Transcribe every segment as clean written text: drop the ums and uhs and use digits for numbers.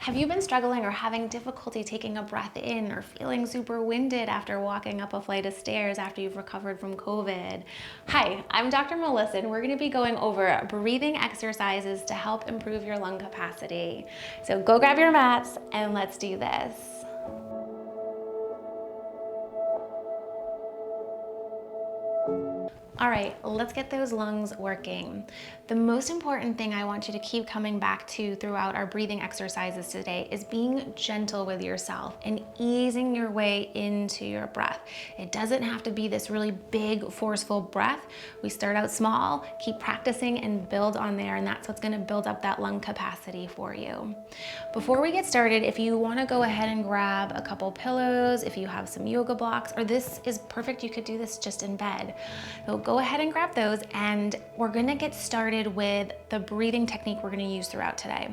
Have you been struggling or having difficulty taking a breath in or feeling super winded after walking up a flight of stairs after you've recovered from COVID? Hi, I'm Dr. Oleson. We're going to be going over breathing exercises to help improve your lung capacity. So go grab your mats and let's do this. All right, let's get those lungs working. The most important thing I want you to keep coming back to throughout our breathing exercises today is being gentle with yourself and easing your way into your breath. It doesn't have to be this really big, forceful breath. We start out small, keep practicing and build on there, and that's what's gonna build up that lung capacity for you. Before we get started, if you wanna go ahead and grab a couple pillows, if you have some yoga blocks, or this is perfect, you could do this just in bed. So go ahead and grab those, and we're gonna get started with the breathing technique we're gonna use throughout today.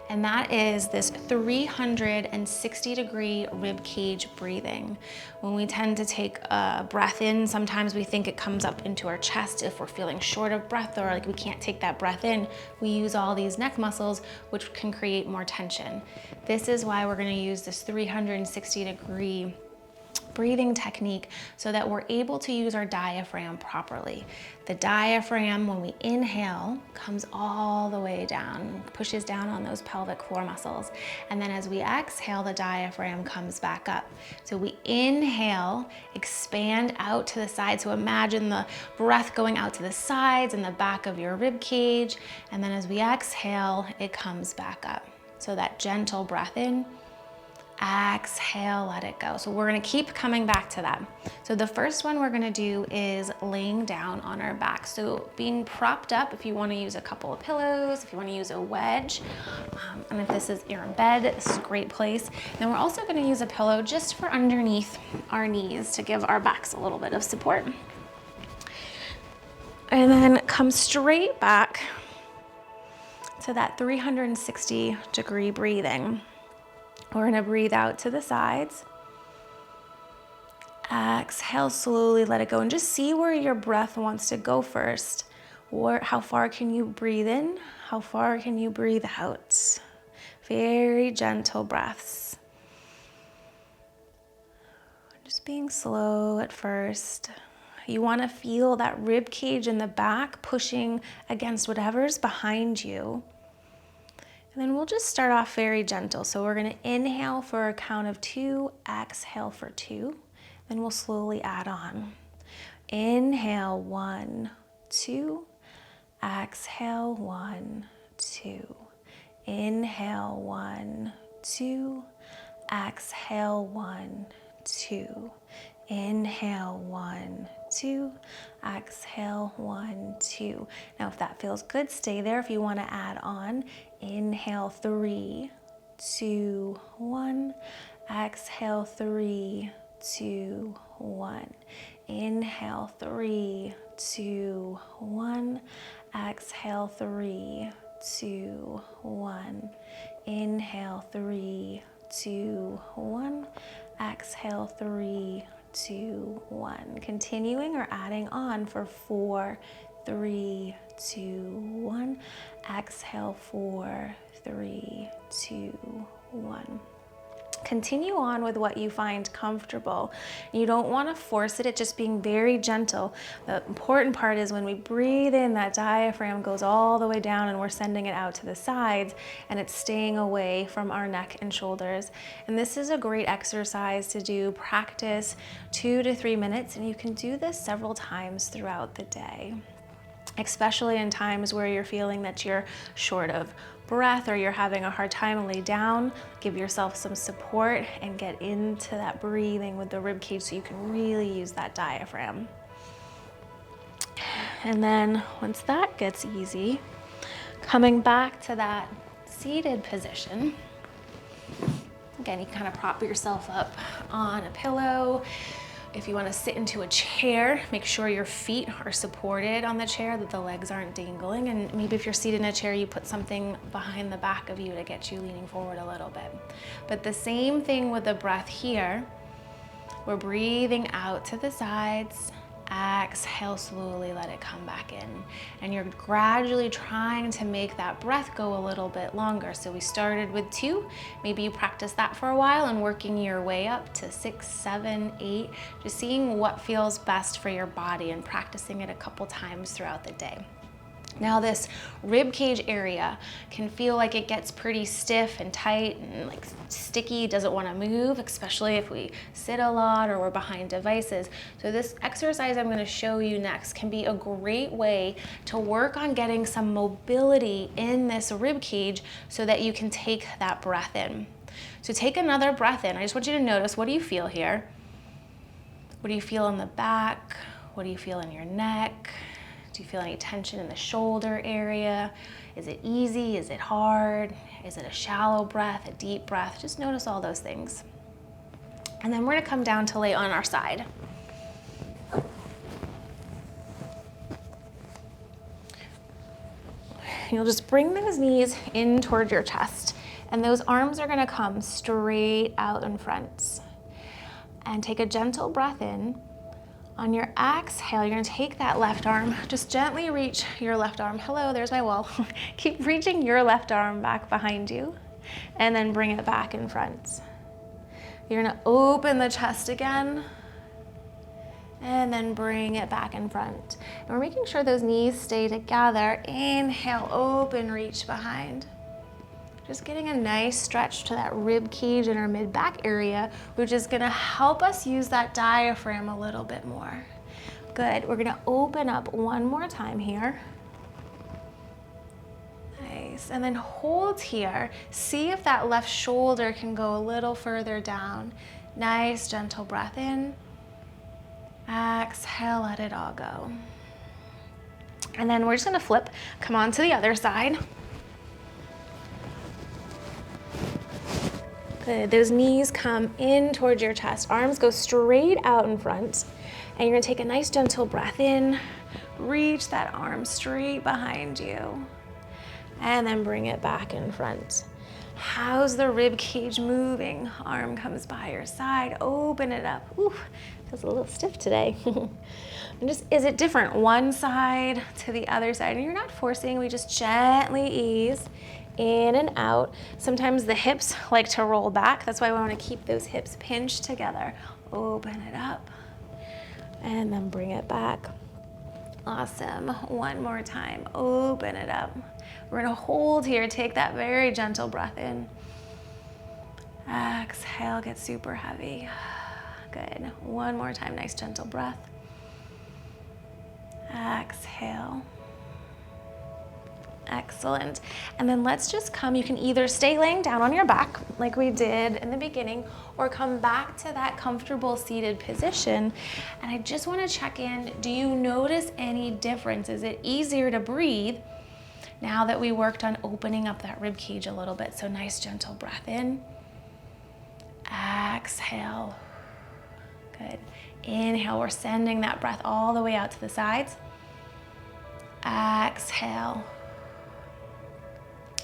And that is this 360-degree rib cage breathing. When we tend to take a breath in, sometimes we think it comes up into our chest if we're feeling short of breath or like we can't take that breath in. We use all these neck muscles, which can create more tension. This is why we're gonna use this 360-degree breathing technique so that we're able to use our diaphragm properly. The diaphragm, when we inhale, comes all the way down, pushes down on those pelvic floor muscles. And then as we exhale, the diaphragm comes back up. So we inhale, expand out to the side. So imagine the breath going out to the sides and the back of your rib cage. And then as we exhale, it comes back up. So that gentle breath in, exhale, let it go. So we're gonna keep coming back to that. So the first one we're gonna do is laying down on our back. So being propped up, if you wanna use a couple of pillows, if you wanna use a wedge, and if you're in bed, this is a great place. Then we're also gonna use a pillow just for underneath our knees to give our backs a little bit of support. And then come straight back to that 360-degree breathing. We're gonna breathe out to the sides. Exhale, slowly let it go, and just see where your breath wants to go first. How far can you breathe in? How far can you breathe out? Very gentle breaths. Just being slow at first. You wanna feel that rib cage in the back pushing against whatever's behind you. And then we'll just start off very gentle. So we're gonna inhale for a count of 2, exhale for 2, then we'll slowly add on. Inhale, 1, 2, exhale, 1, 2. Inhale, 1, 2, exhale, 1, 2. Inhale, 1, 2, exhale, 1, 2. Now if that feels good, stay there. If you wanna add on, inhale, 3, 2, 1, exhale, 3, 2, 1. Inhale, 3, 2, 1, exhale, 3, 2, 1. Inhale, 3, 2, 1, exhale, 3, 2, 1. Continuing or adding on for 4, 3, 2, 1. Exhale, 4, 3, 2, 1. Continue on with what you find comfortable. You don't want to force it, it's just being very gentle. The important part is when we breathe in, that diaphragm goes all the way down and we're sending it out to the sides, and it's staying away from our neck and shoulders. And this is a great exercise to do, practice 2 to 3 minutes, and you can do this several times throughout the day, especially in times where you're feeling that you're short of breath or you're having a hard time. Lay down, give yourself some support, and get into that breathing with the rib cage so you can really use that diaphragm. And then once that gets easy, coming back to that seated position. Again, you kind of prop yourself up on a pillow. If you want to sit into a chair, make sure your feet are supported on the chair, that the legs aren't dangling. And maybe if you're seated in a chair, you put something behind the back of you to get you leaning forward a little bit. But the same thing with the breath here. We're breathing out to the sides, Exhale, slowly let it come back in. And you're gradually trying to make that breath go a little bit longer. So we started with 2. Maybe you practice that for a while and working your way up to 6, 7, 8, just seeing what feels best for your body and practicing it a couple times throughout the day. Now this rib cage area can feel like it gets pretty stiff and tight and like sticky, doesn't want to move, especially if we sit a lot or we're behind devices. So this exercise I'm going to show you next can be a great way to work on getting some mobility in this rib cage so that you can take that breath in. So take another breath in. I just want you to notice, what do you feel here? What do you feel in the back? What do you feel in your neck? Do you feel any tension in the shoulder area? Is it easy? Is it hard? Is it a shallow breath, a deep breath? Just notice all those things. And then we're gonna come down to lay on our side. You'll just bring those knees in toward your chest, and those arms are gonna come straight out in front. And take a gentle breath in. On your exhale, you're gonna take that left arm, just gently reach your left arm. Hello, there's my wall. Keep reaching your left arm back behind you, and then bring it back in front. You're gonna open the chest again, and then bring it back in front. And we're making sure those knees stay together. Inhale, open, reach behind. Just getting a nice stretch to that rib cage in our mid-back area, which is gonna help us use that diaphragm a little bit more. Good, we're gonna open up one more time here. Nice, and then hold here. See if that left shoulder can go a little further down. Nice, gentle breath in. Exhale, let it all go. And then we're just gonna flip, come on to the other side. Good. Those knees come in towards your chest. Arms go straight out in front. And you're gonna take a nice gentle breath in. Reach that arm straight behind you. And then bring it back in front. How's the rib cage moving? Arm comes by your side. Open it up. Ooh, feels a little stiff today. And just, is it different one side to the other side? And you're not forcing, we just gently ease in and out. Sometimes the hips like to roll back. That's why we want to keep those hips pinched together. Open it up and then bring it back. Awesome. One more time. Open it up. We're going to hold here. Take that very gentle breath in. Exhale, get super heavy. Good. One more time. Nice gentle breath. Exhale. Excellent. And then let's just come, you can either stay laying down on your back like we did in the beginning, or come back to that comfortable seated position. And I just want to check in, do you notice any difference? Is it easier to breathe now that we worked on opening up that rib cage a little bit? So nice gentle breath in. Exhale. Good. Inhale, we're sending that breath all the way out to the sides. Exhale.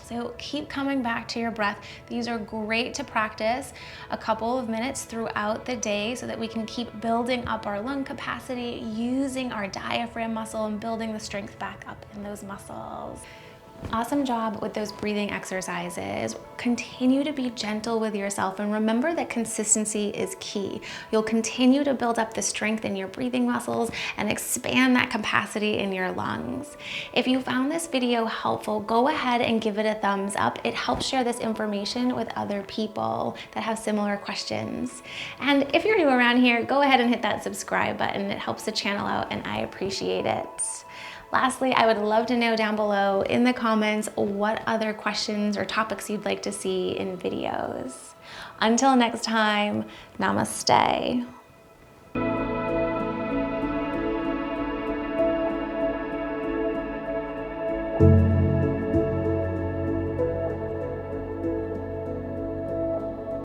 So keep coming back to your breath. These are great to practice a couple of minutes throughout the day so that we can keep building up our lung capacity, using our diaphragm muscle and building the strength back up in those muscles. Awesome job with those breathing exercises. Continue to be gentle with yourself and remember that consistency is key. You'll continue to build up the strength in your breathing muscles and expand that capacity in your lungs. If you found this video helpful, go ahead and give it a thumbs up. It helps share this information with other people that have similar questions. And if you're new around here, go ahead and hit that subscribe button. It helps the channel out and I appreciate it. Lastly, I would love to know down below in the comments what other questions or topics you'd like to see in videos. Until next time, namaste.